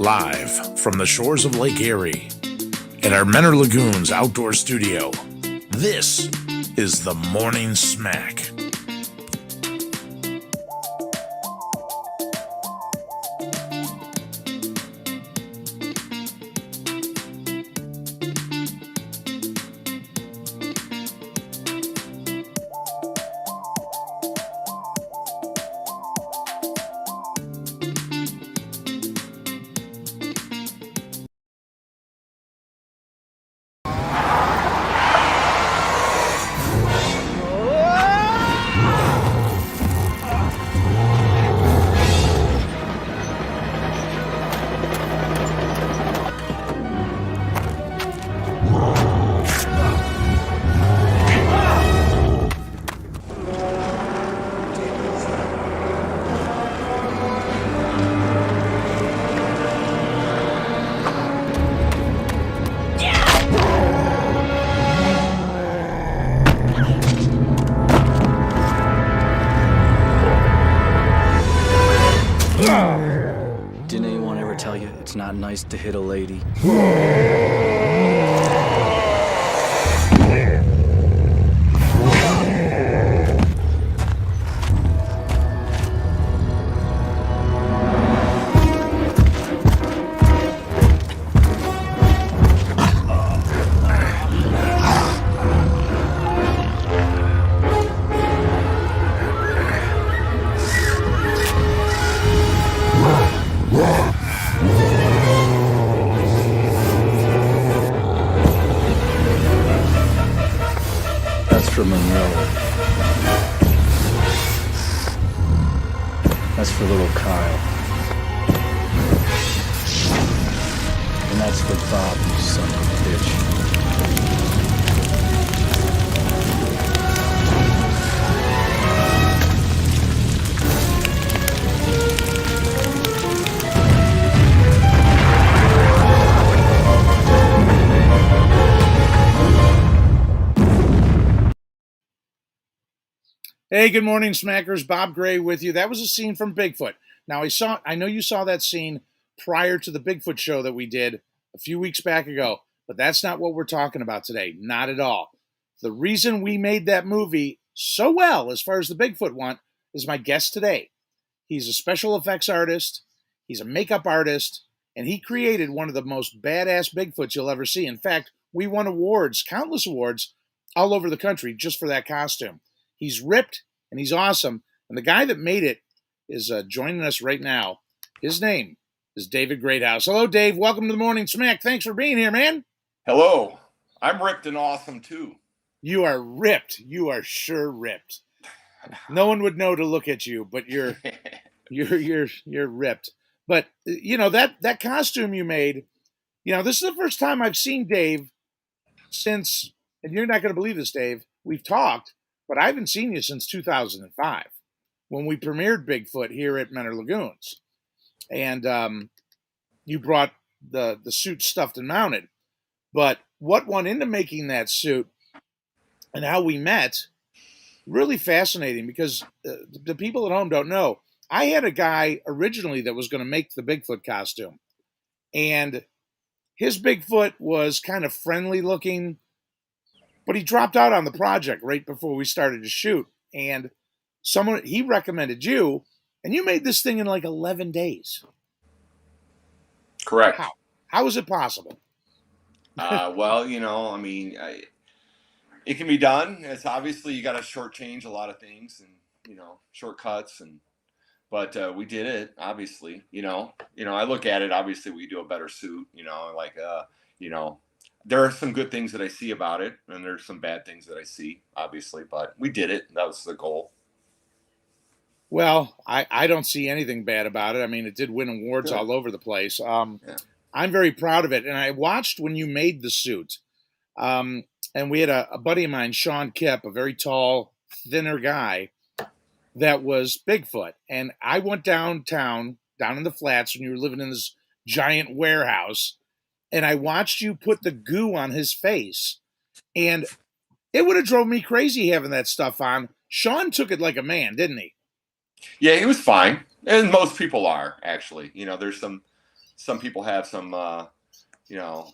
Live from the shores of Lake Erie in our Menor Lagoons outdoor studio, this is the Morning Smack. Didn't anyone ever tell you it's not nice to hit a lady? That's for Monroe. That's for little Kyle. And that's for Bob, you son of a bitch. Hey, good morning, Smackers. Bob Gray with you. That was a scene from Bigfoot. Now, I know you saw that scene prior to the Bigfoot show that we did a few weeks back ago, but that's not what we're talking about today. Not at all. The reason we made that movie so well, as far as the Bigfoot one, is my guest today. He's a special effects artist, he's a makeup artist, and he created one of the most badass Bigfoots you'll ever see. In fact, we won awards, countless awards, all over the country just for that costume. He's ripped and he's awesome. And the guy that made it is joining us right now. His name is David Greathouse. Hello, Dave. Welcome to the Morning Smack. Thanks for being here, man. Hello. I'm ripped and awesome too. You are ripped. You are sure ripped. No one would know to look at you, but you're ripped. But you know that costume you made. You know, this is the first time I've seen Dave since, and you're not going to believe this, Dave. We've talked, but I haven't seen you since 2005 when we premiered Bigfoot here at Menor Lagoons. And you brought the suit stuffed and mounted. But what went into making that suit and how we met, really fascinating because the people at home don't know. I had a guy originally that was going to make the Bigfoot costume. And his Bigfoot was kind of friendly looking, but he dropped out on the project right before we started to shoot. And he recommended you, and you made this thing in like 11 days. Correct. How is it possible? Well, I mean, it can be done. It's obviously you got to shortchange a lot of things and, shortcuts but we did it, obviously, I look at it, obviously we do a better suit, there are some good things that I see about it and there's some bad things that I see, obviously, but we did it. That was the goal. Well, I don't see anything bad about it. I mean, it did win awards all over the place. Yeah. I'm very proud of it. And I watched when you made the suit. And we had a buddy of mine, Sean Kipp, a very tall, thinner guy that was Bigfoot. And I went downtown, down in the flats when you were living in this giant warehouse, and I watched you put the goo on his face. And it would have drove me crazy having that stuff on. Sean took it like a man, didn't he? Yeah, he was fine. And most people are, actually. There's some some people have some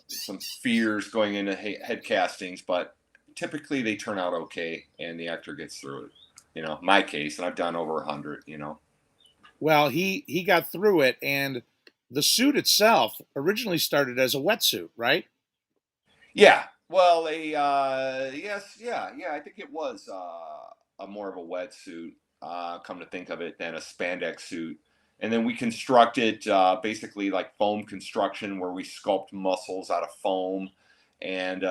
some fears going into head castings, but typically they turn out okay, and the actor gets through it. My case, and I've done over 100. Well, he got through it, and the suit itself originally started as a wetsuit, right? Yeah. Well, yes, yeah. I think it was a more of a wetsuit, come to think of it, than a spandex suit. And then we constructed basically like foam construction, where we sculpt muscles out of foam and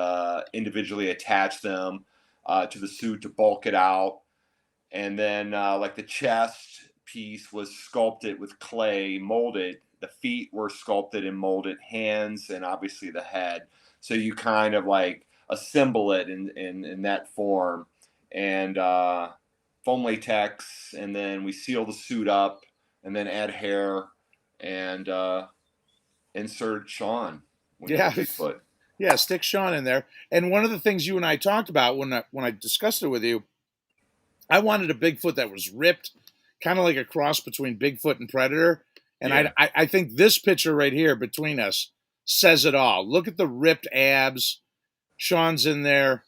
individually attach them to the suit to bulk it out. And then like the chest piece was sculpted with clay, molded. The feet were sculpted and molded, hands, and obviously the head. So you kind of like assemble it in that form, and foam latex, and then we seal the suit up, and then add hair and insert Sean when Yeah. Bigfoot. Yeah, stick Sean in there. And one of the things you and I talked about when I discussed it with you, I wanted a Bigfoot that was ripped, kind of like a cross between Bigfoot and Predator. And Yeah. I think this picture right here between us says it all. Look at the ripped abs. Sean's in there.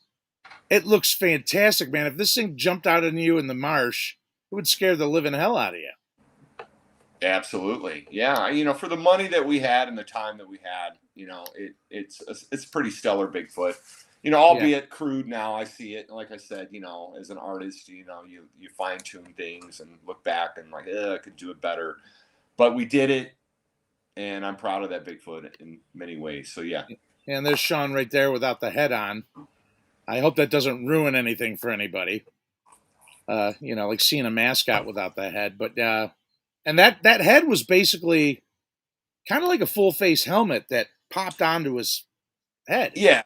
It looks fantastic, man. If this thing jumped out on you in the marsh, it would scare the living hell out of you. Absolutely, yeah. For the money that we had and the time that we had, it's pretty stellar Bigfoot. Albeit crude now. I see it, like I said, as an artist, you fine tune things and look back and like, I could do it better. But we did it, and I'm proud of that Bigfoot in many ways. So yeah. And there's Sean right there without the head on. I hope that doesn't ruin anything for anybody. Like seeing a mascot without the head. But and that head was basically kind of like a full face helmet that popped onto his head. Yeah.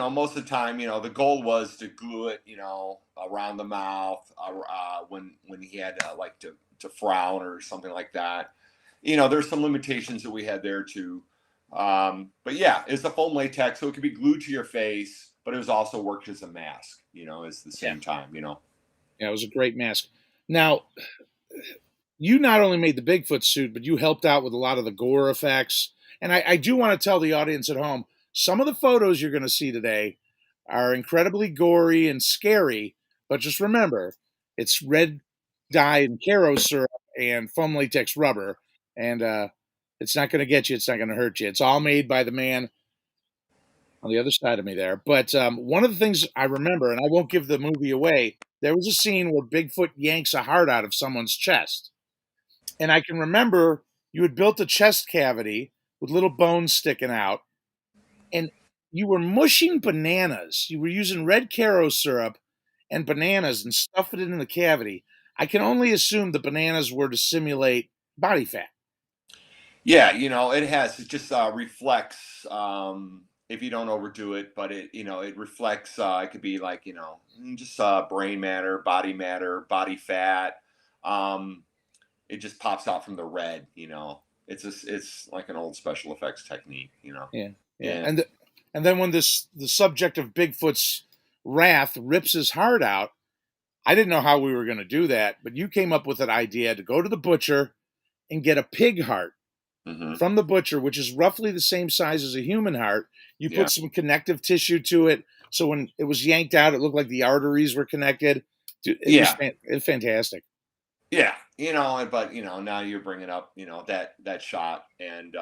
Most of the time, the goal was to glue it, around the mouth when he had like to frown or something like that. There's some limitations that we had there too. But yeah, it's the foam latex, so it could be glued to your face, but it was also worked as a mask, at the same time. Yeah, it was a great mask. Now, you not only made the Bigfoot suit, but you helped out with a lot of the gore effects. And I do want to tell the audience at home, some of the photos you're going to see today are incredibly gory and scary, but just remember, it's red dye and Caro syrup and foam latex rubber, and it's not going to get you. It's not going to hurt you. It's all made by the man on the other side of me there. But one of the things I remember, and I won't give the movie away, there was a scene where Bigfoot yanks a heart out of someone's chest. And I can remember you had built a chest cavity with little bones sticking out, and you were mushing bananas. You were using red Caro syrup and bananas and stuff it in the cavity. I can only assume the bananas were to simulate body fat. Yeah, it just reflects, if you don't overdo it, but it reflects, it could be like, just brain matter, body fat. It just pops out from the red, it's like an old special effects technique, Yeah. And then when the subject of Bigfoot's wrath rips his heart out, I didn't know how we were going to do that, but you came up with an idea to go to the butcher and get a pig heart from the butcher, which is roughly the same size as a human heart. You put some connective tissue to it, so when it was yanked out, it looked like the arteries were connected. It was fantastic. Yeah, but now you're bringing up, that shot, and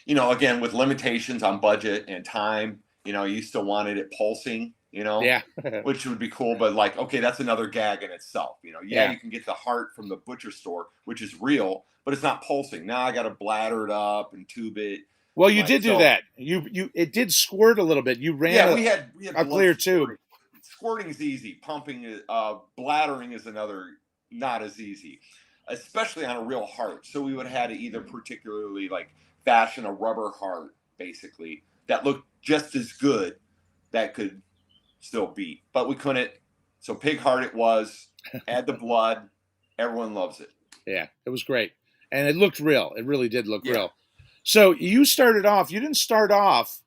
again, with limitations on budget and time, you still wanted it pulsing, Yeah. which would be cool, but like, okay, that's another gag in itself, you can get the heart from the butcher store, which is real, but it's not pulsing. Now I got to bladder it up and tube it. Well, you did do that. It did squirt a little bit. You ran we had a clear tube. Squirting is easy. Pumping, bladdering is not as easy, especially on a real heart. So we would have had to either particularly like fashion a rubber heart, basically, that looked just as good, that could still beat, but we couldn't. So pig heart it was. Add the blood. Everyone loves it. Yeah, it was great, and it looked real. It really did look real. So you started off. You didn't start off.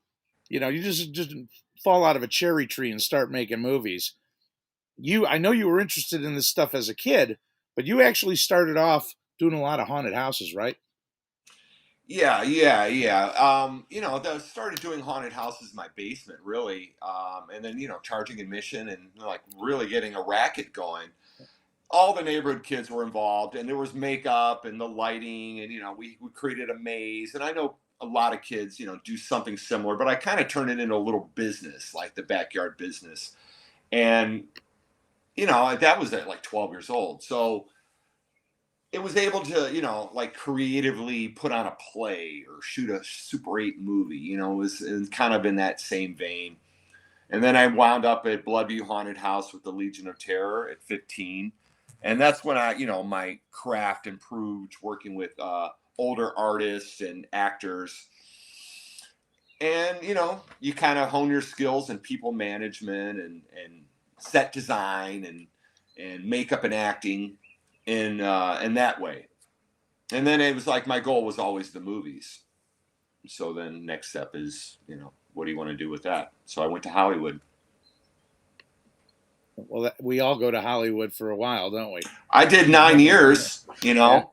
You just didn't fall out of a cherry tree and start making movies. I know you were interested in this stuff as a kid, but you actually started off doing a lot of haunted houses, right? Yeah. Started doing haunted houses in my basement, really, and then charging admission and like really getting a racket going. All the neighborhood kids were involved, and there was makeup and the lighting, and we created a maze. And I know a lot of kids, do something similar, but I kind of turned it into a little business, like the backyard business. And that was at like 12 years old, so it was able to, like creatively put on a play or shoot a Super 8 movie. It was kind of in that same vein. And then I wound up at Bloodview Haunted House with the Legion of Terror at 15. And that's when my craft improved working with older artists and actors. And, you kind of hone your skills in people management and set design and makeup and acting in that way. And then it was like my goal was always the movies. So then next step is, what do you want to do with that? So I went to Hollywood. Well, we all go to Hollywood for a while, don't we? I did 9 years, Yeah.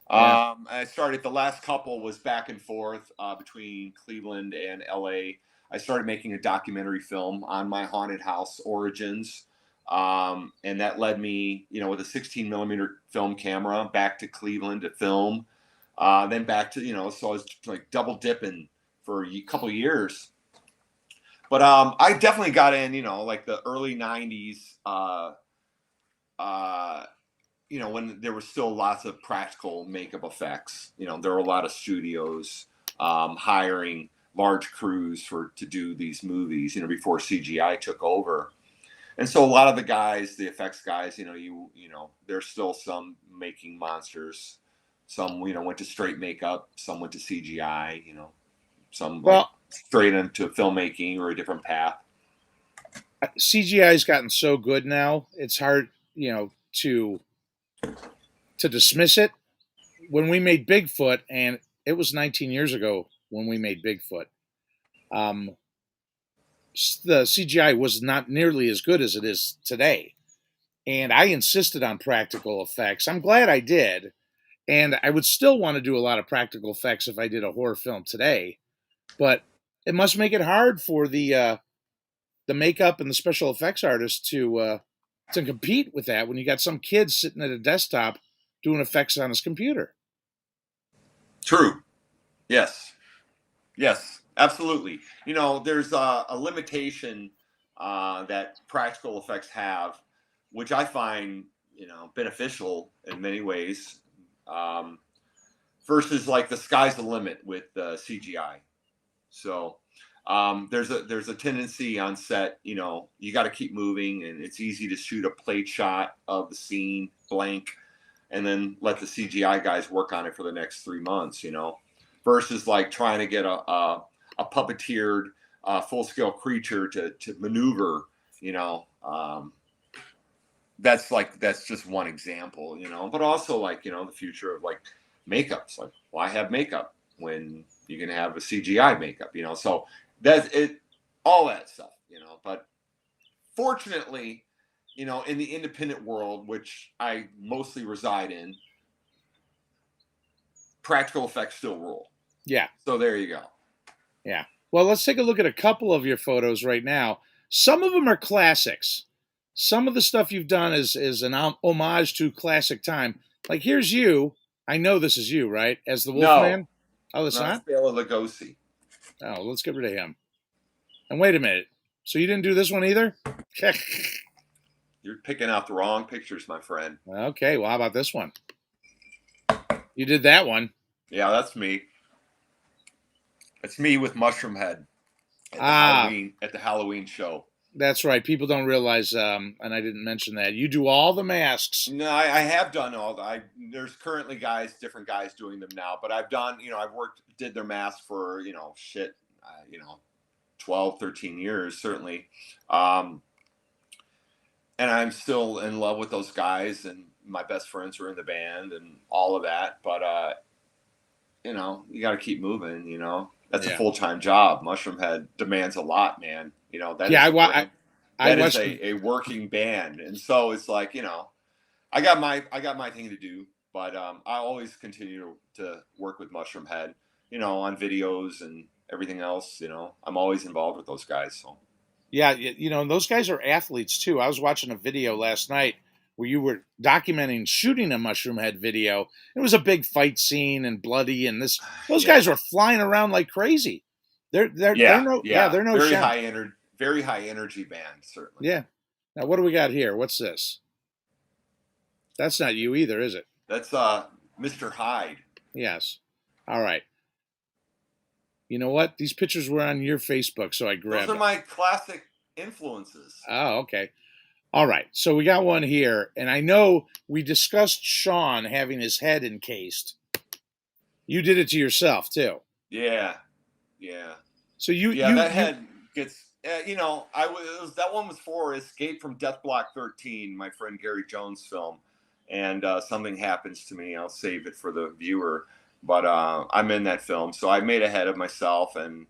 I started, the last couple was back and forth between Cleveland and LA. I started making a documentary film on my haunted house origins. And that led me, with a 16 millimeter film camera back to Cleveland to film. Then back to, so I was like double dipping for a couple years. But I definitely got in, like the early 90s, when there was still lots of practical makeup effects. There were a lot of studios hiring large crews to do these movies, before CGI took over. And so a lot of the guys, the effects guys, there's still some making monsters. Some, went to straight makeup. Some went to CGI, some Well, straight into filmmaking or a different path. CGI has gotten so good now; it's hard, to dismiss it. When we made Bigfoot, and it was 19 years ago when we made Bigfoot, um, the CGI was not nearly as good as it is today. And I insisted on practical effects. I'm glad I did. And I would still want to do a lot of practical effects if I did a horror film today. But it must make it hard for the makeup and the special effects artists to compete with that when you got some kid sitting at a desktop doing effects on his computer. True. Yes. Yes, absolutely. There's a limitation that practical effects have, which I find, beneficial in many ways, versus like the sky's the limit with CGI. So there's a tendency on set, you got to keep moving, and it's easy to shoot a plate shot of the scene blank and then let the CGI guys work on it for the next 3 months, versus like trying to get a puppeteered full scale creature to maneuver, that's just one example, but also like, the future of like makeups, like why have makeup when you can have a CGI makeup, so that's it, all that stuff, but fortunately, in the independent world, which I mostly reside in, practical effects still rule. Yeah. So there you go. Yeah. Well, let's take a look at a couple of your photos right now. Some of them are classics. Some of the stuff you've done is an homage to classic time. Like here's you. I know this is you, right? As the Wolfman. No. Oh, that's not. Bela Lugosi. Oh, let's get rid of him. And wait a minute. So you didn't do this one either? You're picking out the wrong pictures, my friend. Okay. Well, how about this one? You did that one. Yeah, that's me. It's me with mushroom head at the Halloween show. That's right. People don't realize, and I didn't mention that you do all the masks. No, I have done all the. There's currently different guys doing them now, but I've done. I've did their masks for 12, 13 years certainly, and I'm still in love with those guys, and my best friends are in the band and all of that. But you got to keep moving. That's a full-time job. Mushroom Head demands a lot, man. That is a working band, and so it's like I got my thing to do, but I always continue to work with Mushroom Head. on videos and everything else. I'm always involved with those guys. So Yeah, and those guys are athletes too. I was watching a video last night where you were documenting shooting a mushroom head video. It was a big fight scene and bloody, and those yeah, guys were flying around like crazy. They're they're no very sham. very high energy band, certainly. Yeah. Now what do we got here? What's this? That's not you either, is it? That's Mr. Hyde. Yes. All right. You know what? These pictures were on your Facebook, so I grabbed Those are them. my classic influences. Oh, okay. All right. So we got one here, and I know we discussed Sean having his head encased. You did it to yourself too. Yeah. So That head gets. That one was for Escape from Death Block 13, my friend Gary Jones' film, and something happens to me. I'll save it for the viewer, but I'm in that film, so I made a head of myself, and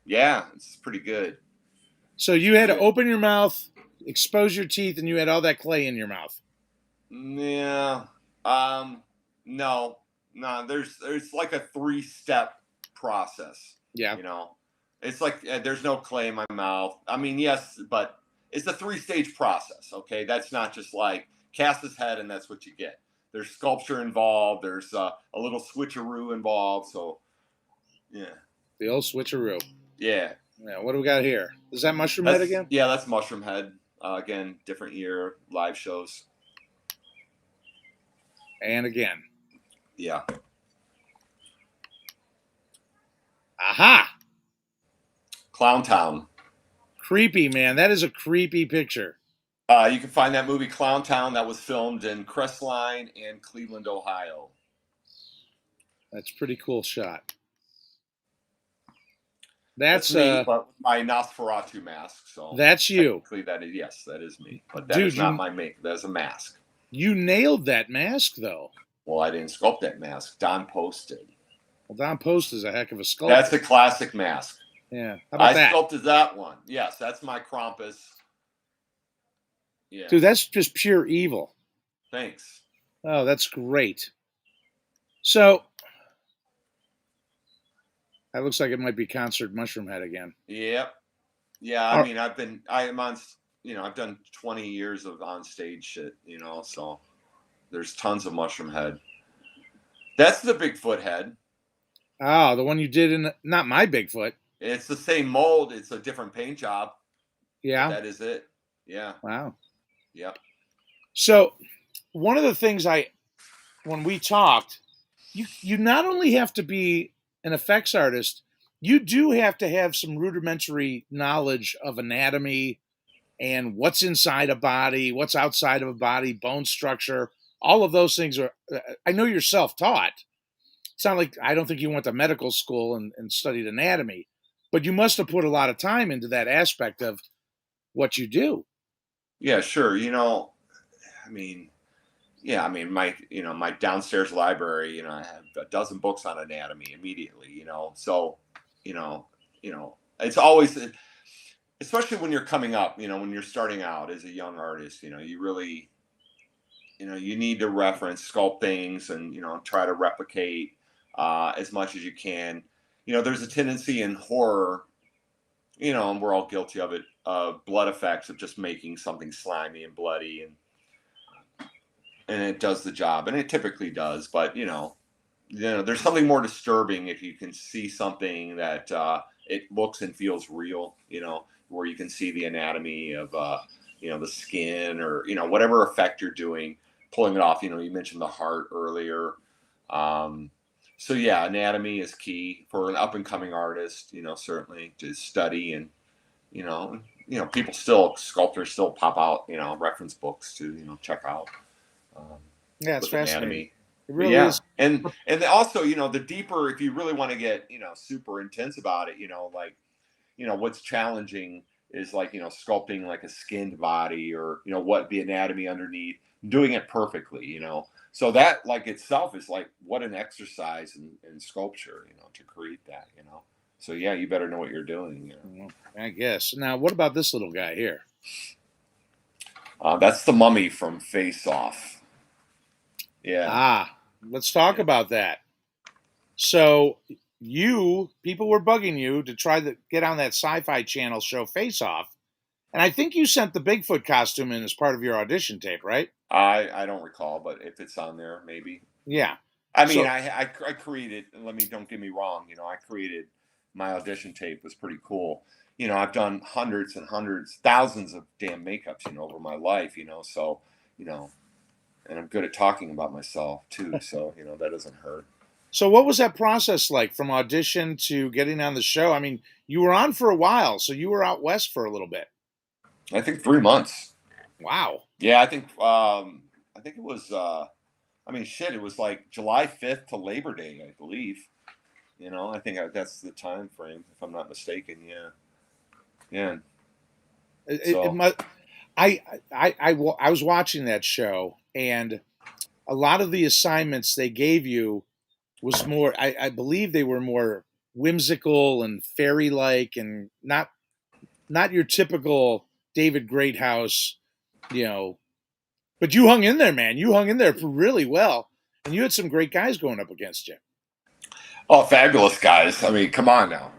yeah, it's pretty good. So you had to open your mouth, expose your teeth, and you had all that clay in your mouth. Yeah. No. There's like a 3-step process. Yeah. It's like there's no clay in my mouth. I mean, yes, but it's a 3-stage process. Okay, that's not just like cast his head and that's what you get. There's sculpture involved. There's a little switcheroo involved. So, yeah. The old switcheroo. Yeah. Yeah. What do we got here? Is that Mushroom Head again? Yeah, that's Mushroom Head. Again, different year, live shows. And again. Yeah. Aha! Clown Town. Creepy, man. That is a creepy picture. You can find that movie Clown Town that was filmed in Crestline and Cleveland, Ohio. That's a pretty cool shot. That's me, but with my Nosferatu mask. So that's you. That is me. But that is not my make. That's a mask. You nailed that mask, though. Well, I didn't sculpt that mask. Don Post did. Well, Don Post is a heck of a sculptor. That's a classic mask. Yeah. How about that? I sculpted that one. Yes, that's my Krampus. Yeah. Dude, that's just pure evil. Thanks. Oh, that's great. So that looks like it might be Concert Mushroom Head again. Yep. Yeah, I mean, I've done 20 years of on stage shit, so there's tons of Mushroom Head. That's the Bigfoot head. Oh, the one you did in not my Bigfoot. It's the same mold. It's a different paint job. Yeah. That is it. Yeah. Wow. Yep. So one of the things when we talked, you not only have to be an effects artist, you do have to have some rudimentary knowledge of anatomy and what's inside a body, what's outside of a body, bone structure. All of those things are, I know you're self-taught. It's not like, I don't think you went to medical school and studied anatomy, but you must have put a lot of time into that aspect of what you do. Yeah, sure. My downstairs library, I have a dozen books on anatomy immediately, so, it's always, especially when you're coming up, when you're starting out as a young artist, you really, you need to reference, sculpt things and, try to replicate as much as you can. There's a tendency in horror, and we're all guilty of it, blood effects of just making something slimy and bloody and it does the job, and it typically does, but there's something more disturbing if you can see something that it looks and feels real, where you can see the anatomy of the skin or whatever effect you're doing, pulling it off. You mentioned the heart earlier. So yeah, anatomy is key for an up and coming artist, certainly to study and sculptors still pop out, reference books to check out. Yeah, it's fascinating. Anatomy. It really is. And also, the deeper, if you really want to get, super intense about it, what's challenging is like, sculpting like a skinned body or, what the anatomy underneath, doing it perfectly, So that like itself is like, what an exercise in sculpture, to create that, So yeah, you better know what you're doing, I guess. Now, what about this little guy here? That's the mummy from Face Off. Yeah. Let's talk about that. So people were bugging you to try to get on that Sci-Fi Channel show Face Off, and I think you sent the Bigfoot costume in as part of your audition tape, right? I don't recall, but if it's on there, maybe. Yeah. I mean, So I created. Don't get me wrong. I created my audition tape was pretty cool. I've done hundreds and hundreds, thousands of damn makeups. Over my life. So you know, and I'm good at talking about myself too. So that doesn't hurt. so what was that process like from audition to getting on the show? I mean, you were on for a while, so you were out west for a little bit. I think 3 months. Wow. Yeah, I think it was. I mean, shit, it was like July 5th to Labor Day, I believe. I think that's the time frame, if I'm not mistaken. Yeah, yeah. It So, must, I was watching that show, and a lot of the assignments they gave you was more. I believe they were more whimsical and fairy like, and not your typical David Greathouse, you know. But you hung in there, man. You hung in there really well, and you had some great guys going up against you. oh, fabulous guys. I mean, come on now.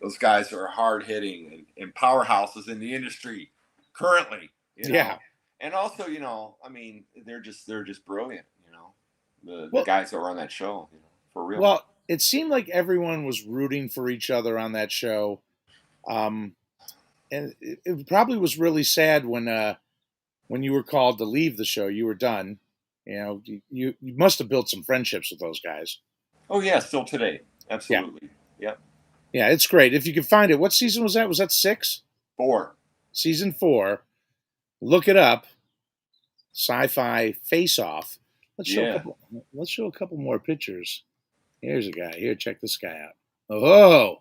Those guys are hard hitting and powerhouses in the industry currently. Yeah. And also, I mean, they're just brilliant. The Well, guys that were on that show, for real. well, it seemed like everyone was rooting for each other on that show. Um, and it probably was really sad when you were called to leave the show. You were done. You must have built some friendships with those guys. Oh yeah, still today, Yeah, absolutely. Yep. yeah, it's great if you can find it. What season was that? Was that 6? 4. Season 4. Look it up. Sci-Fi Face Off. Let's show a Yeah. couple. Let's show a couple more pictures. Here's a guy. Here, check this guy out. Oh,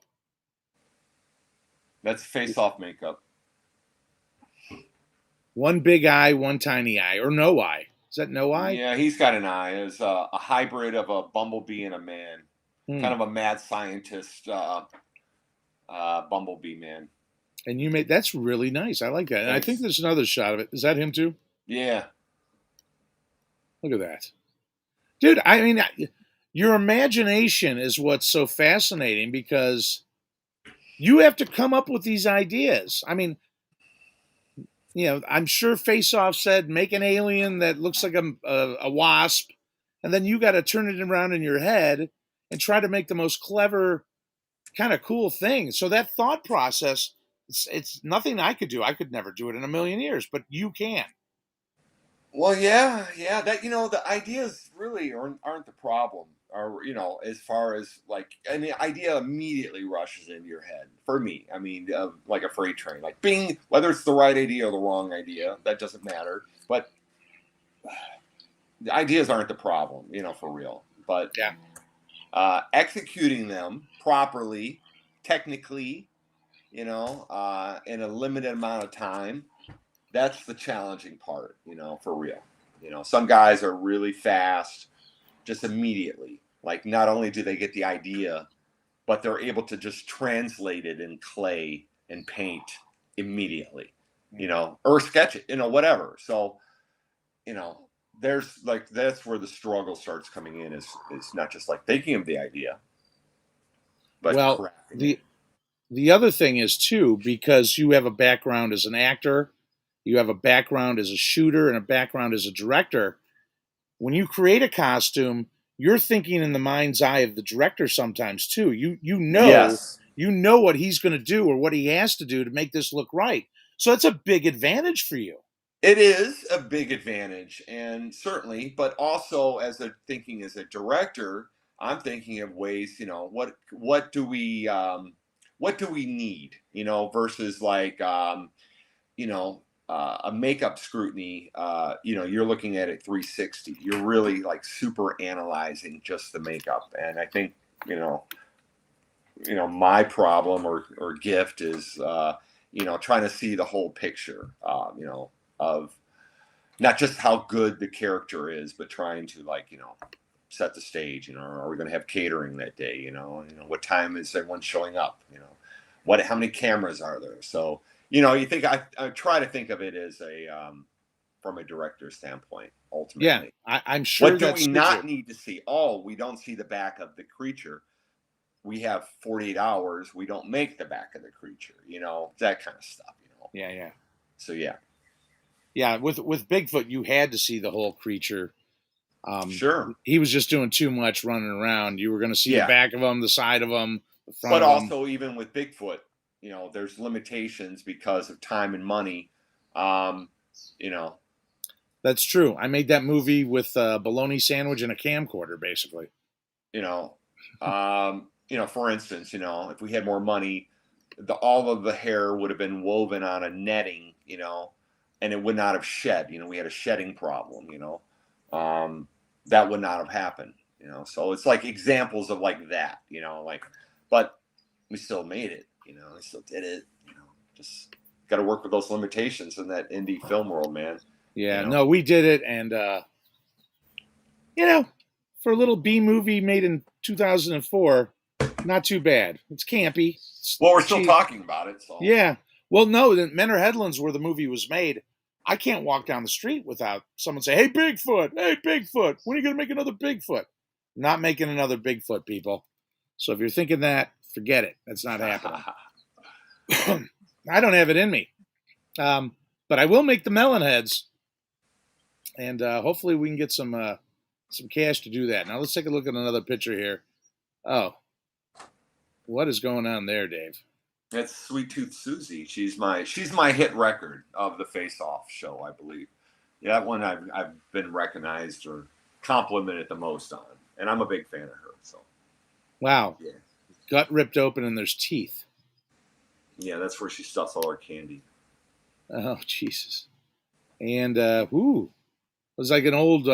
That's face-off makeup. one big eye, one tiny eye, or no eye. Is that no eye? Yeah, he's got an eye. It's a hybrid of a bumblebee and a man. Hmm. Kind of a mad scientist bumblebee man. And you made that's really nice. I like that. And I think Thanks. there's another shot of it. Is that him too? Yeah. Look at that, dude. I mean, your imagination is what's so fascinating because you have to come up with these ideas. I mean, I'm sure Face Off said make an alien that looks like a wasp, and then you got to turn it around in your head and try to make the most clever, kind of cool thing. So that thought process, it's nothing I could do. I could never do it in a million years, but you can. Well, yeah, yeah. That the ideas really aren't the problem, or as far as like, and the idea immediately rushes into your head. For me, I mean, like a freight train, like bing, whether it's the right idea or the wrong idea, that doesn't matter. But the ideas aren't the problem, for real. But Yeah. executing them properly, technically, in a limited amount of time, that's the challenging part, for real. Some guys are really fast just immediately. Like, not only do they get the idea, but they're able to just translate it in clay and paint immediately, or sketch it, whatever. So, there's like, that's where the struggle starts coming in, is not just like thinking of the idea, but Well, crafting the it. the other thing is too, because you have a background as an actor, you have a background as a shooter, and a background as a director. When you create a costume, you're thinking in the mind's eye of the director sometimes too. Yes. You know what he's going to do or what he has to do to make this look right. So that's a big advantage for you. It is a big advantage, and certainly, but also thinking as a director, I'm thinking of ways, what do we need, versus like, a makeup scrutiny. You're looking at it 360. You're really like super analyzing just the makeup, and I think, my problem or gift is, trying to see the whole picture, of not just how good the character is, but trying to, like, set the stage. Are we going to have catering that day? What time is everyone showing up? How many cameras are there? So, you think I try to think of it as from a director's standpoint, Yeah, ultimately. I'm sure What do that's we true. not need to see? Oh, we don't see the back of the creature. we have 48 hours. We don't make the back of the creature, that kind of stuff, Yeah. So yeah. Yeah, with Bigfoot, you had to see the whole creature. Sure. He was just doing too much running around. You were going to see the Yeah. back of him, the side of him, the front But of him. also, even with Bigfoot, there's limitations because of time and money. That's true. I made that movie with a bologna sandwich and a camcorder, basically. For instance, if we had more money, all of the hair would have been woven on a netting, and it would not have shed. We had a shedding problem. That would not have happened. So it's like examples of like that. But we still made it. We still did it. Just got to work with those limitations in that indie film world, man. Yeah, no, we did it, and for a little B movie made in 2004, not too bad. It's campy. Well, we're still talking about it, so yeah. Well, no, the Men Are Headlands, where the movie was made, I can't walk down the street without someone say, "Hey, Bigfoot! Hey, Bigfoot! When are you going to make another Bigfoot?" Not making another Bigfoot, people. So if you're thinking that, forget it. That's not happening. I don't have it in me, but I will make the melon heads. And hopefully we can get some cash to do that. Now let's take a look at another picture here. Oh, what is going on there, Dave? That's Sweet Tooth Susie. She's my hit record of the Face Off show, I believe. Yeah, that one I've been recognized or complimented the most on, and I'm a big fan of her. So. Wow. Yeah. Gut ripped open and there's teeth. Yeah, that's where she stuffs all her candy. Oh Jesus! And it was like an old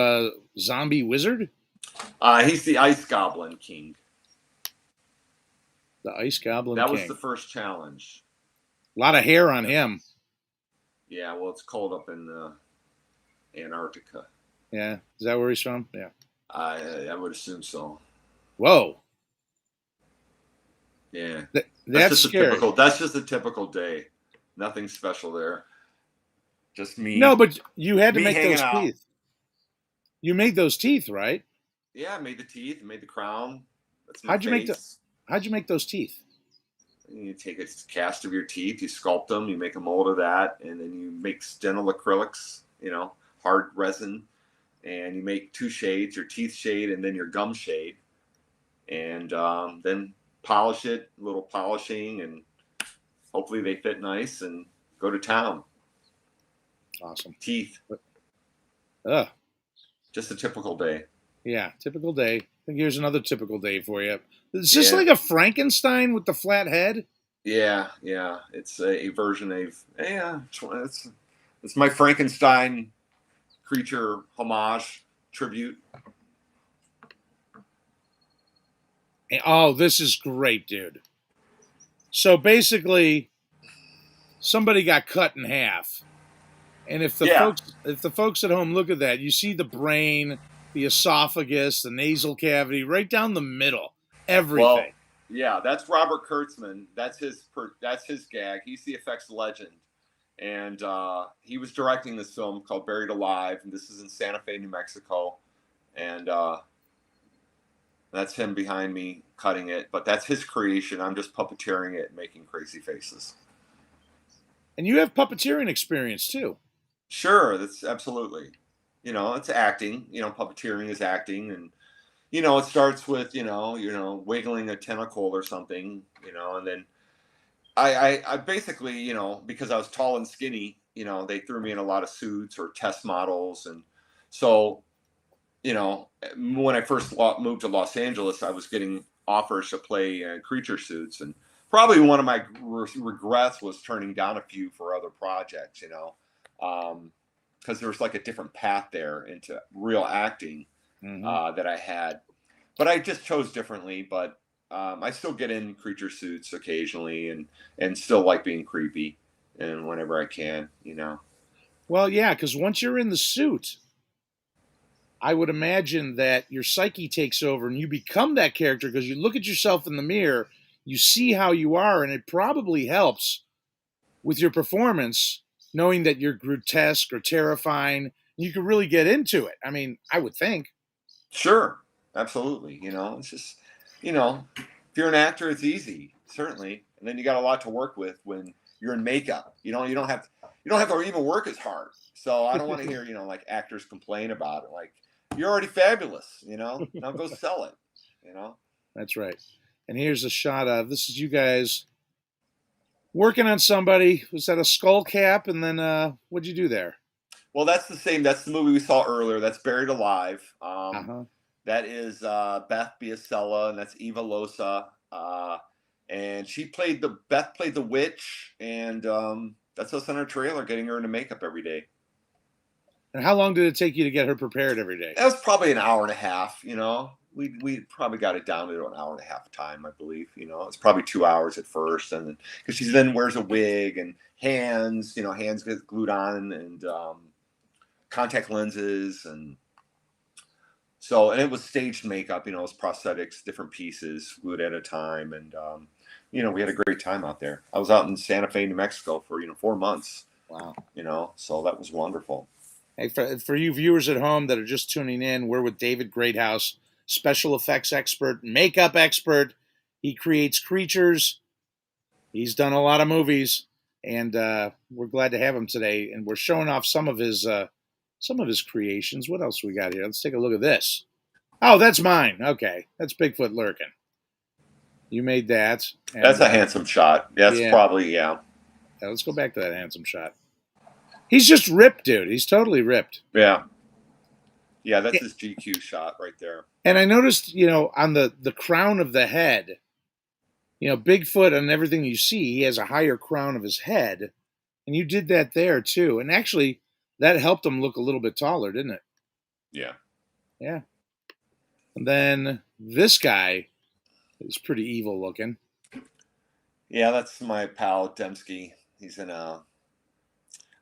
zombie wizard. He's the Ice Goblin King. The Ice Goblin That King. was the first challenge. A lot of hair on him. Yeah, well, it's cold up in Antarctica. Yeah, is that where he's from? Yeah. I would assume so. Whoa. Yeah. That's scary. That's just a typical day. Nothing special there. Just me. No, but you had to make those out. teeth. You made those teeth, right? Yeah, I made the teeth, made the crown. That's How'd you make those teeth? You take a cast of your teeth, you sculpt them, you make a mold of that, and then you make dental acrylics, hard resin, and you make 2 shades, your teeth shade and then your gum shade, and then polish it, a little polishing, and hopefully they fit nice and go to town. Awesome. Teeth. Just a typical day. Yeah, typical day. I think here's another typical day for you. Is this like a Frankenstein with the flat head? Yeah. It's a version of it's my Frankenstein creature homage tribute. Oh, this is great, dude. So basically, somebody got cut in half. And if the folks at home look at that, you see the brain, the esophagus, the nasal cavity, right down the middle, everything. Well, yeah, that's Robert Kurtzman. That's his gag. He's the effects legend, and he was directing this film called Buried Alive, and this is in Santa Fe, New Mexico, and that's him behind me cutting it. But that's his creation. I'm just puppeteering it, and making crazy faces. And you have puppeteering experience too. Sure, that's absolutely. It's acting. Puppeteering is acting, and it starts with wiggling a tentacle or something, and then I basically because I was tall and skinny, they threw me in a lot of suits or test models, and so when I first moved to Los Angeles, I was getting offers to play creature suits, and probably one of my regrets was turning down a few for other projects, because there was like a different path there into real acting that I had, but I just chose differently. But I still get in creature suits occasionally, and still like being creepy, and whenever I can, Well, yeah, because once you're in the suit, I would imagine that your psyche takes over and you become that character because you look at yourself in the mirror, you see how you are, and it probably helps with your performance, knowing that you're grotesque or terrifying. You could really get into it. I mean, I would think. Sure, absolutely. It's just, If you're an actor, it's easy, certainly, and then you got a lot to work with when you're in makeup. You don't have to even work as hard. So I don't want to hear like actors complain about it. Like, you're already fabulous. Now go sell it. That's right. And here's a shot of this is you guys working on somebody. Was that a skull cap? And then what'd you do there? Well, that's the same. That's the movie we saw earlier. That's Buried Alive. Uh-huh. That is Beth Biasella, and that's Eva Losa. And Beth played the witch, and that's us in our trailer, getting her into makeup every day. And how long did it take you to get her prepared every day? That was probably an hour and a half. We probably got it down to an hour and a half time, I believe. It's probably 2 hours at first, and because she then wears a wig and hands get glued on, and contact lenses, and it was staged makeup. It was prosthetics, different pieces glued at a time, and we had a great time out there. I was out in Santa Fe, New Mexico for 4 months. Wow. So that was wonderful. Hey, for you viewers at home that are just tuning in, we're with David Greathouse, special effects expert, makeup expert. He creates creatures. He's done a lot of movies, and we're glad to have him today. And we're showing off some of his creations. What else we got here? Let's take a look at this. Oh, that's mine. Okay, that's Bigfoot lurking. You made that. And that's a handsome shot. That's probably. Yeah, let's go back to that handsome shot. He's just ripped, dude. He's totally ripped. Yeah. Yeah, that's his GQ shot right there. And I noticed, on the crown of the head, Bigfoot and everything you see, he has a higher crown of his head. And you did that there, too. And actually, that helped him look a little bit taller, didn't it? Yeah. Yeah. And then this guy is pretty evil looking. Yeah, that's my pal, Dembski. He's in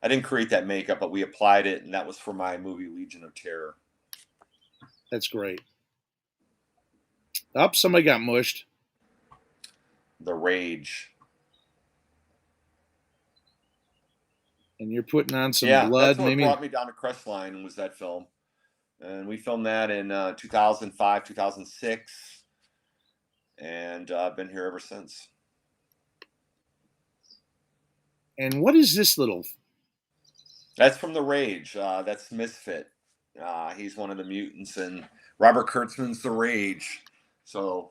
I didn't create that makeup, but we applied it, and that was for my movie Legion of Terror. That's great. Oh, somebody got mushed. The Rage. And you're putting on some blood. That's what brought me down to Crestline was that film. And we filmed that in 2005, 2006. And I've been here ever since. And what is this little... That's from The Rage. That's Misfit. He's one of the mutants, and Robert Kurtzman's The Rage. So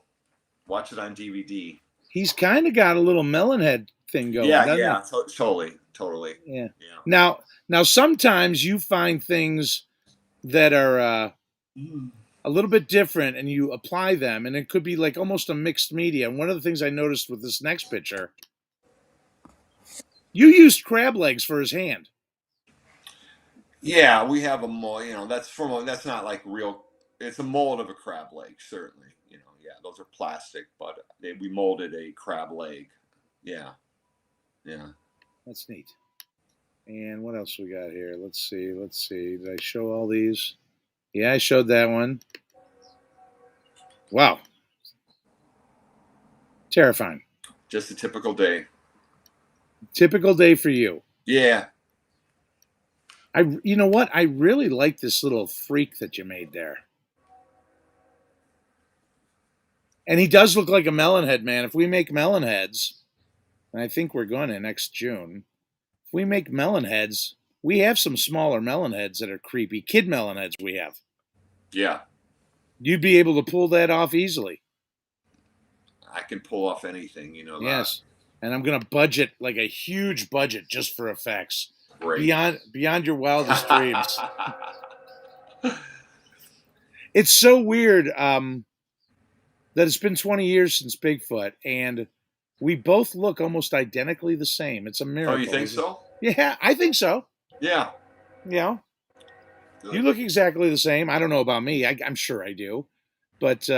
watch it on DVD. He's kind of got a little melon head thing going. Yeah, totally. Yeah. Now sometimes you find things that are a little bit different, and you apply them, and it could be like almost a mixed media. And one of the things I noticed with this next picture, you used crab legs for his hand. Yeah, we have a mold. That's not like real. It's a mold of a crab leg, certainly. Yeah, those are plastic, but we molded a crab leg. Yeah. That's neat. And what else we got here? Let's see. Did I show all these? Yeah, I showed that one. Wow. Terrifying. Just a typical day. Typical day for you. Yeah. You know what? I really like this little freak that you made there. And he does look like a melon head, man. If we make melon heads, and I think we're going to next June, if we make melon heads, we have some smaller melon heads that are creepy. Kid melon heads we have. Yeah. You'd be able to pull that off easily. I can pull off anything, Yes. And I'm going to budget like a huge budget just for effects. Great. Beyond your wildest dreams. It's so weird that it's been 20 years since Bigfoot, and we both look almost identically the same. It's a miracle. Oh, you think so? Yeah, I think so. Yeah. Good. You look exactly the same. I don't know about me. I'm sure I do. But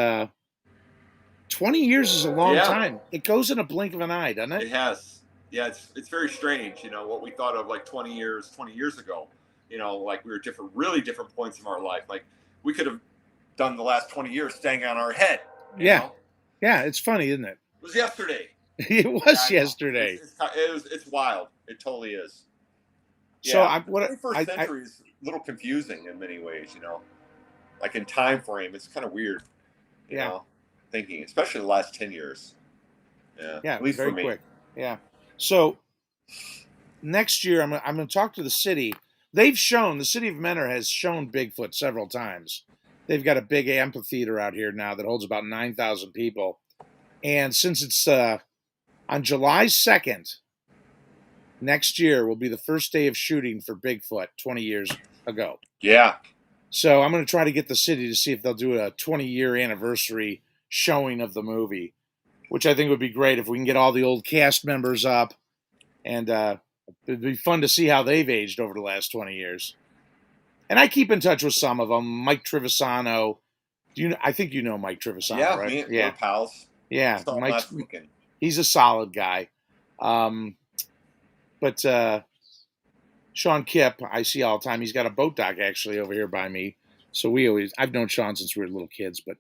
20 years is a long time. It goes in a blink of an eye, doesn't it? It has. Yeah, it's very strange, what we thought of like 20 years ago, like we were really different points of our life. Like we could have done the last 20 years staying on our head. Yeah. Yeah, it's funny, isn't it? It was yesterday. It was yesterday. It's wild. It totally is. Yeah. So the 21st century is a little confusing in many ways, like in time frame, it's kind of weird. You know? thinking, especially the last 10 years. Yeah, Yeah, at least for very me. quick. Yeah. So next year, I'm going to talk to the city. They've shown the city of Menor has shown Bigfoot several times. They've got a big amphitheater out here now that holds about 9,000 people. And since it's on July 2nd, next year will be the first day of shooting for Bigfoot 20 years ago. Yeah. So I'm going to try to get the city to see if they'll do a 20-year anniversary showing of the movie, which I think would be great if we can get all the old cast members up, and it'd be fun to see how they've aged over the last 20 years. And I keep in touch with some of them. Mike Trivisano. I think you know Mike Trivisano, Yeah, right? we're Yeah, pals. yeah. Saw him last weekend. He's a solid guy. But Sean Kipp, I see all the time. He's got a boat dock actually over here by me. So I've known Sean since we were little kids. But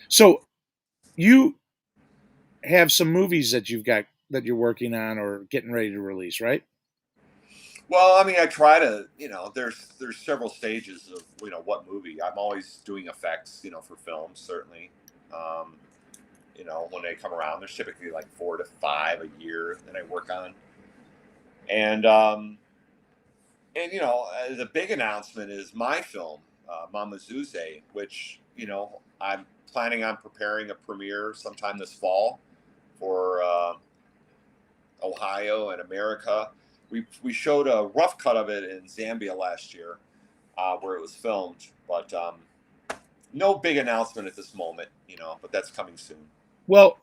so you have some movies that you're working on or getting ready to release, right? Well, I mean, I try to, there's several stages of, what movie. I'm always doing effects, for films, certainly. Um, when they come around, there's typically like 4 to 5 a year that I work on. And the big announcement is my film, Mama Zuze, which, I'm planning on preparing a premiere sometime this fall for Ohio and America. We showed a rough cut of it in Zambia last year, where it was filmed, but no big announcement at this moment, but that's coming soon. Well,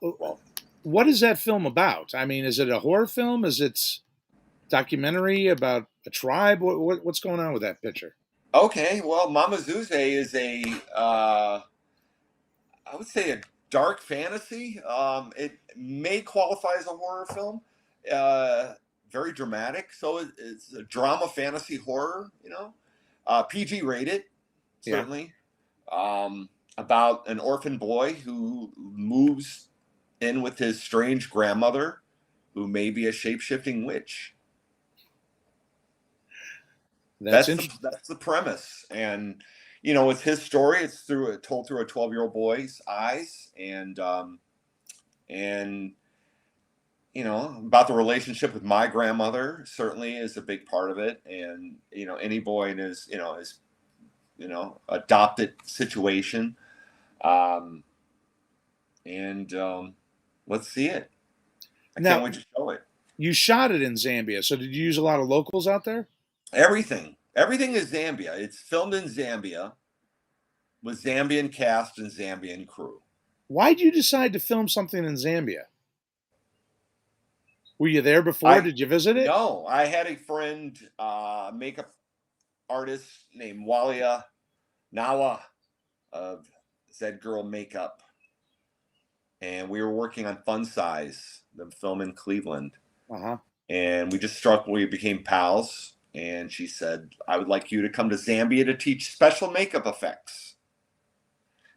what is that film about? I mean, is it a horror film? Is it documentary about a tribe? What's going on with that picture? Okay, well, Mama Zuze is I would say a dark fantasy. It may qualify as a horror film. Very dramatic. So it's a drama, fantasy, horror. PG rated, certainly. Yeah. About an orphan boy who moves in with his strange grandmother, who may be a shape-shifting witch. That's the premise, and it's his story. It's told through a 12-year-old boy's eyes, and about the relationship with my grandmother certainly is a big part of it, and any boy in his adopted situation, let's see it. I can't wait to show it. You shot it in Zambia, so did you use a lot of locals out there? Everything is Zambia. It's filmed in Zambia with Zambian cast and Zambian crew. Why did you decide to film something in Zambia? Were you there before? Did you visit it? No, I had a friend, makeup artist named Walia Nawa of Zed Girl Makeup, and we were working on Fun Size, the film in Cleveland. And we became pals. And she said, I would like you to come to Zambia to teach special makeup effects.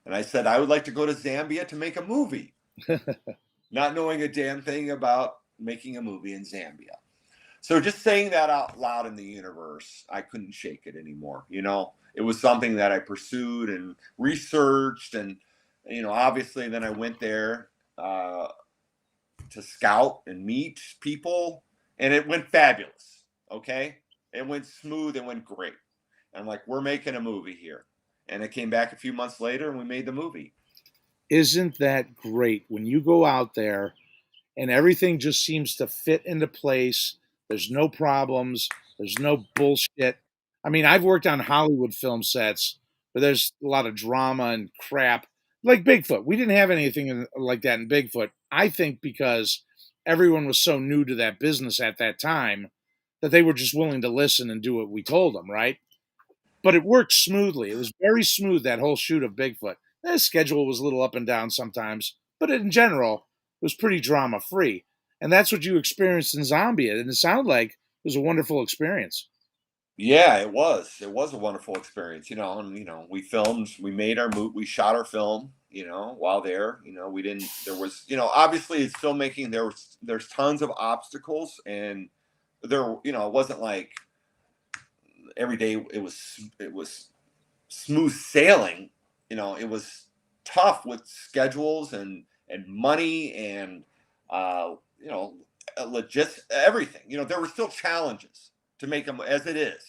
And I said, I would like to go to Zambia to make a movie. Not knowing a damn thing about making a movie in Zambia. So just saying that out loud in the universe, I couldn't shake it anymore. It was something that I pursued and researched. And, obviously then I went there to scout and meet people. And it went fabulous. Okay. It went smooth. It went great. And I'm like, we're making a movie here. And it came back a few months later and we made the movie. Isn't that great when you go out there and everything just seems to fit into place? There's no problems. There's no bullshit. I mean, I've worked on Hollywood film sets, but there's a lot of drama and crap. Like Bigfoot. We didn't have anything like that in Bigfoot. I think because everyone was so new to that business at that time that they were just willing to listen and do what we told them, right? But it worked smoothly. It was very smooth, that whole shoot of Bigfoot. The schedule was a little up and down sometimes, but in general, it was pretty drama-free. And that's what you experienced in Zambia, and it sounded like it was a wonderful experience. Yeah, it was. It was a wonderful experience, and, we filmed, we made our movie, we shot our film, while there, there was, obviously it's filmmaking, there's tons of obstacles, and there, it wasn't like every day it was smooth sailing, it was tough with schedules and money and you know, everything. You know, there were still challenges to make them as it is.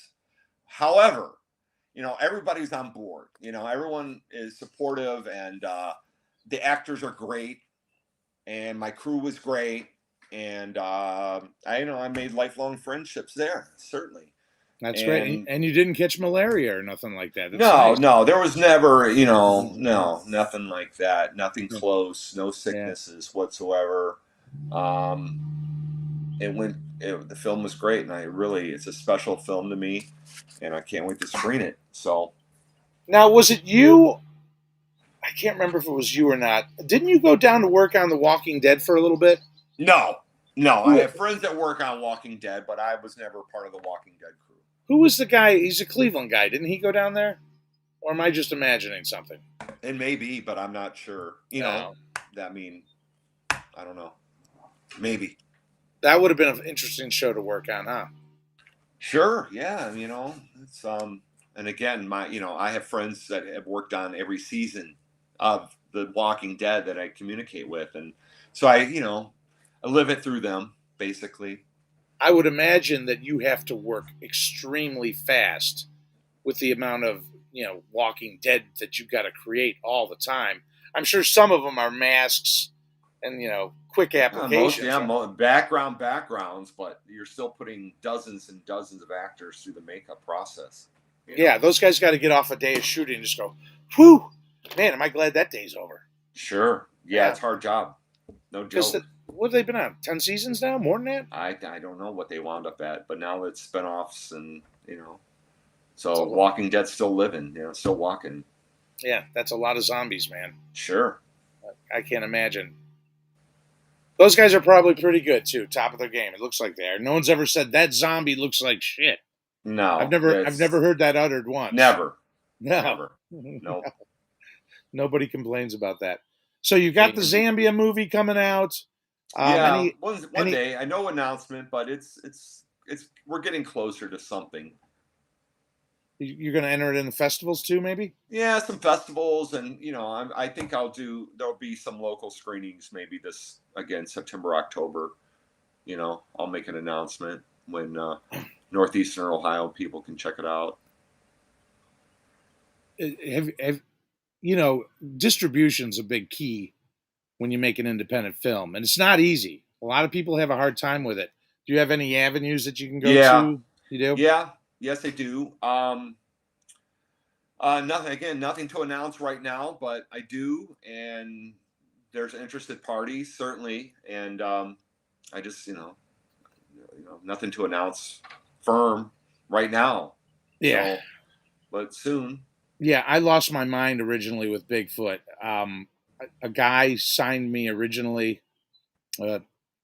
However, you know, everybody's on board. You know, everyone is supportive, and the actors are great, and my crew was great, and I made lifelong friendships there, certainly. That's great. And you didn't catch malaria or nothing like that. That's No, nice. no, there was never, you know, no, nothing like that. Nothing close. No sicknesses whatsoever. The film was great, and it's a special film to me, and I can't wait to screen it. So now, was it you? I can't remember if it was you or not. Didn't you go down to work on The Walking Dead for a little bit? no, I have friends that work on Walking Dead, but I was never part of the Walking Dead crew. Who was the guy? He's a Cleveland guy. Didn't he go down there? Or am I just imagining something? It may be, but I'm not sure. You know, I don't know. Maybe. That would have been an interesting show to work on, huh? Sure. Yeah. You know, it's and again, I have friends that have worked on every season of The Walking Dead that I communicate with, and so I live it through them, basically. I would imagine that you have to work extremely fast with the amount of, Walking Dead that you've got to create all the time. I'm sure some of them are masks and, quick applications. Backgrounds, but you're still putting dozens and dozens of actors through the makeup process. Yeah, those guys got to get off a day of shooting and just go, whew, man, am I glad that day's over. Sure. Yeah, it's a hard job. No joke. What have they been on? 10 seasons now? More than that? I don't know what they wound up at, but now it's spinoffs and, so Walking Dead's still living, still walking. Yeah, that's a lot of zombies, man. Sure. I can't imagine. Those guys are probably pretty good, too. Top of their game. It looks like they are. No one's ever said that zombie looks like shit. No. I've never heard that uttered once. Never. No. Never. No. Nobody complains about that. So you've got the Zambia movie coming out. One day. I know announcement, but it's we're getting closer to something. You're going to enter it in the festivals too, maybe? Yeah, some festivals, and I think there'll be some local screenings, maybe this again September, October. I'll make an announcement when northeastern Ohio people can check it out. Distribution's a big key when you make an independent film, and it's not easy. A lot of people have a hard time with it. Do you have any avenues that you can go to? You do? Yeah. Yes, I do. Nothing to announce right now, but I do, and there's interested parties certainly, and I just nothing to announce firm right now. Yeah, so, but soon. Yeah, I lost my mind originally with Bigfoot. A guy signed me originally, a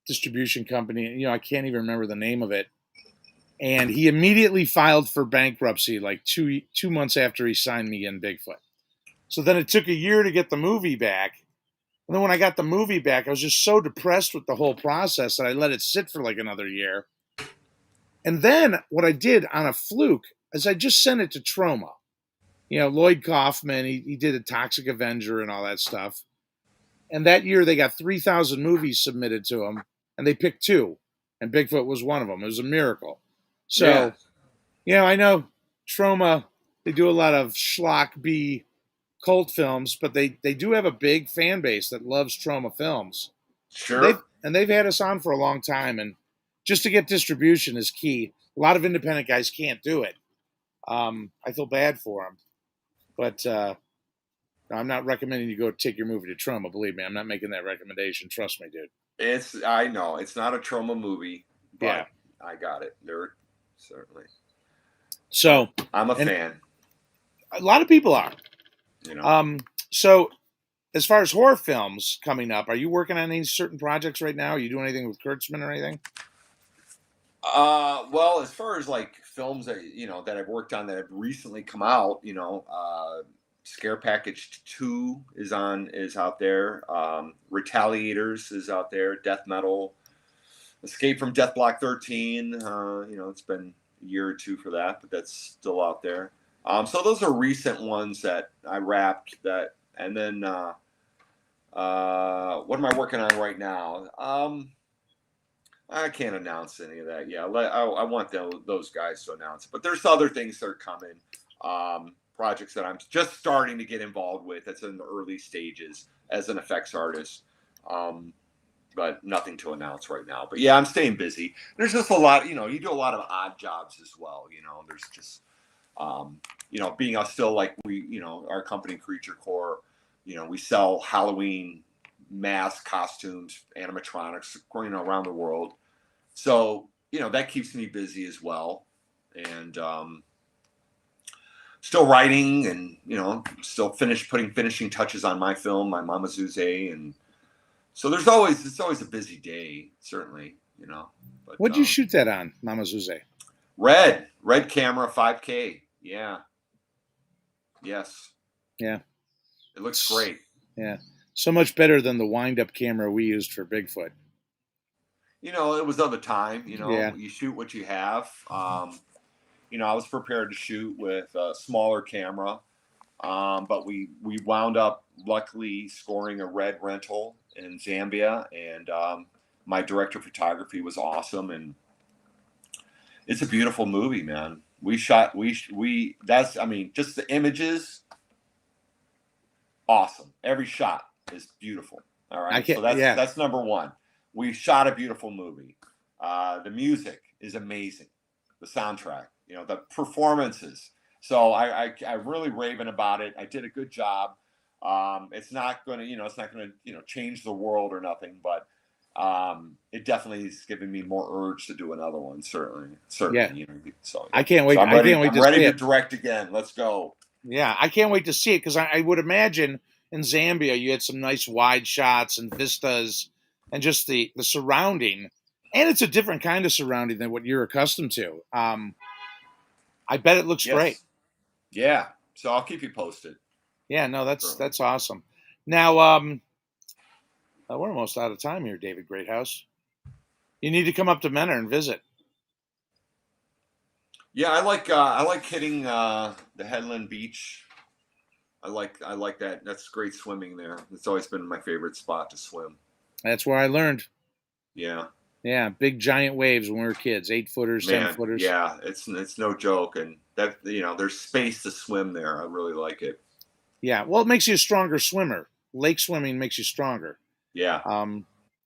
distribution company. I can't even remember the name of it. And he immediately filed for bankruptcy like 2 months after he signed me in Bigfoot. So then it took a year to get the movie back. And then when I got the movie back, I was just so depressed with the whole process that I let it sit for like another year. And then what I did on a fluke is I just sent it to Troma. Lloyd Kaufman, he did a Toxic Avenger and all that stuff. And that year they got 3,000 movies submitted to them, and they picked 2. And Bigfoot was one of them. It was a miracle. So, I know Troma, they do a lot of schlock B cult films, but they do have a big fan base that loves Troma films. Sure. They've had us on for a long time, and just to get distribution is key. A lot of independent guys can't do it. I feel bad for them. But I'm not recommending you go take your movie to Troma. Believe me, I'm not making that recommendation. Trust me, dude. I know it's not a Troma movie, but I got it. Certainly. So I'm a fan. A lot of people are. So as far as horror films coming up, are you working on any certain projects right now? Are you doing anything with Kurtzman or anything? Well, as far as like films that that I've worked on that have recently come out, Scare Package 2 is out there. Retaliators is out there. Death Metal. Escape from Death Block 13. It's been a year or 2 for that, but that's still out there. So those are recent ones that I wrapped that And then what am I working on right now? I can't announce any of that yet. I want those guys to announce it. But there's other things that are coming. Projects that I'm just starting to get involved with. That's in the early stages as an effects artist. But nothing to announce right now. But yeah, I'm staying busy. There's just a lot, you do a lot of odd jobs as well. There's just, being us still like our company Creature Core, we sell Halloween masks, costumes, animatronics, around the world. So, that keeps me busy as well. And still writing and, still putting finishing touches on my film, my Mama Zuze. And so it's always a busy day, certainly, But, What'd you shoot that on, Mama Zuze? Red camera, 5K. Yeah. Yes. Yeah. It looks great. Yeah. So much better than the wind-up camera we used for Bigfoot. It was of a time, Yeah. You shoot what you have. I was prepared to shoot with a smaller camera, but we wound up luckily scoring a red rental in Zambia, and my director of photography was awesome, and it's a beautiful movie, man. Just the images, awesome. Every shot is beautiful. All right, so that's number one. We shot a beautiful movie. The music is amazing. The soundtrack, the performances. So I really raving about it. I did a good job. It's not going to, change the world or nothing, but it definitely is giving me more urge to do another one. Certainly. Yeah. So I can't wait. So I'm ready to to direct again. Let's go. Yeah, I can't wait to see it because I would imagine in Zambia you had some nice wide shots and vistas and just the surrounding, and it's a different kind of surrounding than what you're accustomed to. I bet it looks great. Yeah, so I'll keep you posted. Yeah, no, that's awesome. Now, we're almost out of time here, David Greathouse. You need to come up to Menor and visit. Yeah, I like hitting the Headland Beach. I like that. That's great swimming there. It's always been my favorite spot to swim. That's where I learned. Yeah. Yeah, big giant waves when we were kids, 8-footers, 10-footers. Yeah, it's no joke, and that there's space to swim there. I really like it. Yeah, well, it makes you a stronger swimmer. Lake swimming makes you stronger. Yeah.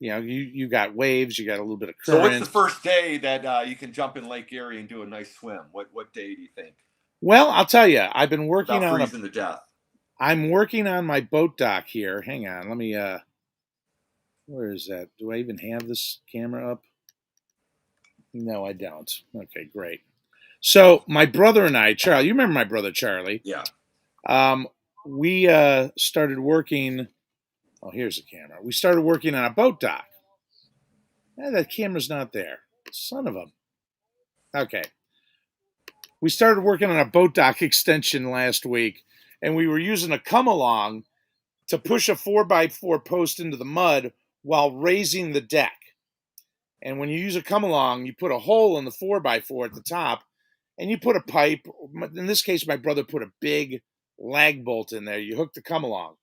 You got waves, you got a little bit of current. So what's the first day that you can jump in Lake Erie and do a nice swim? What day do you think? Well, I'll tell you, I've been working on freezing to death. I'm working on my boat dock here. Hang on, let me. Where is that? Do I even have this camera up? No, I don't. Okay, great. So my brother and I, Charlie, you remember my brother Charlie? Yeah. We started working. Oh, here's the camera. We started working on a boat dock. That camera's not there. Son of a. Okay. We started working on a boat dock extension last week, and we were using a come-along to push a 4x4 post into the mud while raising the deck. And when you use a come-along, you put a hole in the 4x4 at the top, and you put a pipe. In this case, my brother put a big lag bolt in there. You hook the come-along.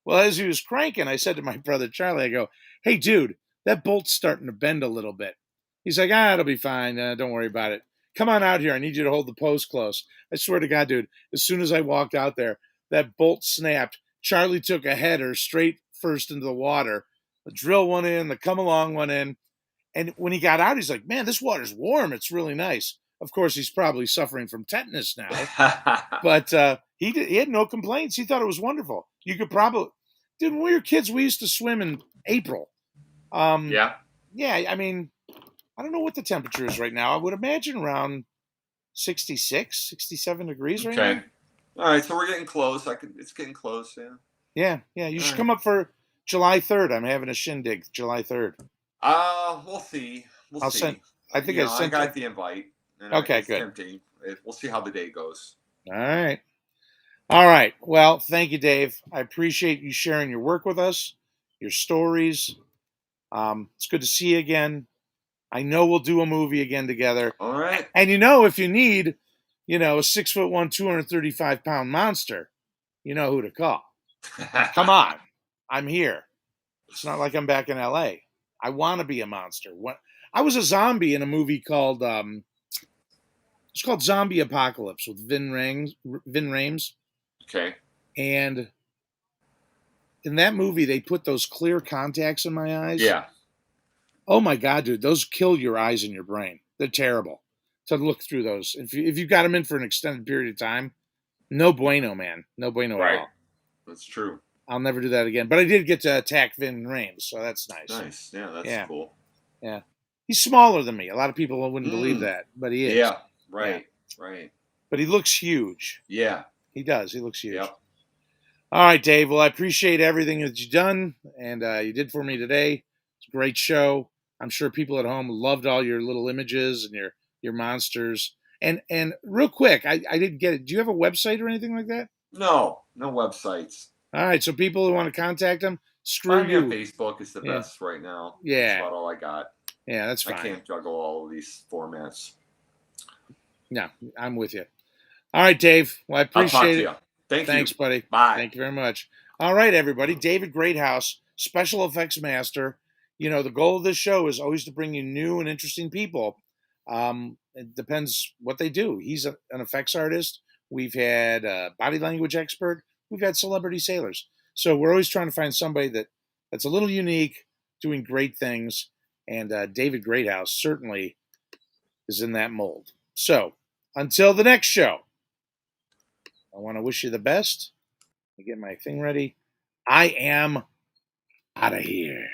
Well, as he was cranking, I said to my brother Charlie, I go, "Hey, dude, that bolt's starting to bend a little bit." He's like, "It'll be fine. Don't worry about it. Come on out here. I need you to hold the post close." I swear to God, dude, as soon as I walked out there, that bolt snapped. Charlie took a header straight first into the water. The drill went in, the come-along went in. And when he got out, he's like, "Man, this water's warm. It's really nice." Of course, he's probably suffering from tetanus now. But he had no complaints. He thought it was wonderful. You could probably, dude, when we were kids, we used to swim in April. Yeah. Yeah, I mean, I don't know what the temperature is right now. I would imagine around 66, 67 degrees right now. Okay. All right, so we're getting close. It's getting close, yeah. Yeah. You should come up for July 3rd. I'm having a shindig July 3rd. We'll see. I got the invite. Okay, it's good. Tempting. We'll see how the day goes. All right. Well, thank you, Dave. I appreciate you sharing your work with us, your stories. It's good to see you again. I know we'll do a movie again together. All right. And if you need, a 6'1", 235-pound monster, you know who to call. Come on. I'm here. It's not like I'm back in LA. I want to be a monster. I was a zombie in a movie called it's called Zombie Apocalypse with Vin Rames, Okay. and in that movie they put those clear contacts in my eyes. Yeah. Oh my god, dude, those kill your eyes and your brain. They're terrible to look through those. If you got them in for an extended period of time, no bueno, man. No bueno at all. That's true. I'll never do that again. But I did get to attack Vin Rames, so that's nice. Nice. Yeah, that's cool. Yeah. He's smaller than me. A lot of people wouldn't believe that, but he is. Yeah. Right. But he looks huge. Yeah. He does. He looks huge. Yep. All right, Dave. Well, I appreciate everything that you've done and you did for me today. It's a great show. I'm sure people at home loved all your little images and your monsters. And real quick, I didn't get it. Do you have a website or anything like that? No websites. All right, so people who want to contact them, screw Find me you. on Facebook is the best right now. Yeah. That's about all I got. Yeah, that's fine. I can't juggle all of these formats. No, I'm with you. All right, Dave. Well, I appreciate it. Thanks, buddy. Bye. Thank you very much. All right, everybody. David Greathouse, special effects master. You know, the goal of this show is always to bring you new and interesting people. It depends what they do. He's an effects artist. We've had a body language expert. We've had celebrity sailors. So we're always trying to find somebody that's a little unique, doing great things. And David Greathouse certainly is in that mold. So until the next show, I want to wish you the best. Let me get my thing ready. I am out of here.